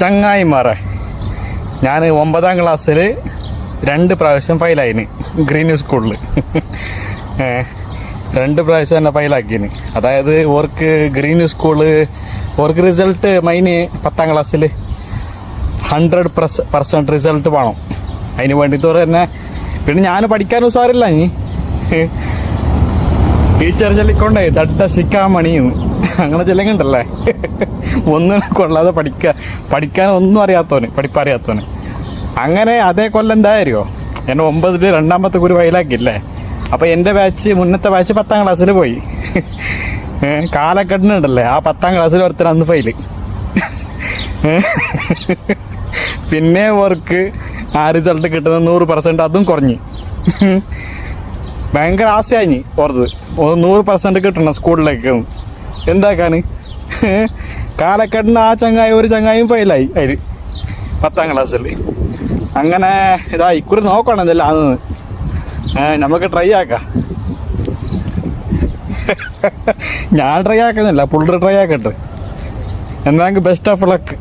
ചങ്ങായിമാരെ, ഞാൻ 9ാം ക്ലാസ്സിൽ 2 പ്രാവശ്യം ഫെയിലായിന് ഗ്രീൻ സ്കൂളിൽ. 2 പ്രാവശ്യം തന്നെ ഫെയിലാക്കിന്. അതായത് ഓർക്ക് ഗ്രീൻ സ്കൂള് ഓർക്ക് റിസൾട്ട് മൈന് 10ാം ക്ലാസ്സിൽ 100% റിസൾട്ട് വേണം. അതിന് വേണ്ടിയിട്ട് തന്നെ പിന്നെ ഞാൻ പഠിക്കാനും ഉസാറില്ല. ഇനി ടീച്ചർ ചൊല്ലിക്കൊണ്ടേ ദഡ സിക്കാൻ മണിയെന്ന് അങ്ങനെ ചെല്ലുന്നുണ്ടല്ലേ. ഒന്നും കൊള്ളാതെ പഠിക്കാൻ ഒന്നും അറിയാത്തവന്, പഠിപ്പറിയാത്തവന്. അങ്ങനെ അതേ കൊല്ലം എന്തായാലോ എന്നെ 9ൽ 2ാമത്തെ കുരു ഫെയിലാക്കിയില്ലേ. അപ്പോൾ എൻ്റെ മുന്നത്തെ ബാച്ച് 10ാം ക്ലാസ്സിൽ പോയി. കാലക്കെട്ടിനുണ്ടല്ലേ, ആ 10ാം ക്ലാസ്സിൽ ഒരുത്തൻ അന്ന് ഫെയില്. പിന്നെ ഓർക്ക് ആ റിസൾട്ട് കിട്ടുന്ന 100% അതും കുറഞ്ഞ്. ഭയങ്കര ആശയായി ഓർത്ത് 100% കിട്ടണം സ്കൂളിലേക്ക്. എന്താക്കാൻ കാലക്കെട്ടിന് ആ ഒരു ചങ്ങായും ഫെയിലായി അതിൽ 10ാം ക്ലാസ്സിൽ. അങ്ങനെ ഇതാ ഇക്കുറി നോക്കണം ഇതല്ല അന്ന് നമുക്ക് ട്രൈ ആക്കാം. ഞാൻ ട്രൈ ആക്കുന്നില്ല, പുള്ളി ട്രൈ ആക്കട്ടെ. എന്നാങ്കിൽ ബെസ്റ്റ് ഓഫ് ലക്ക്.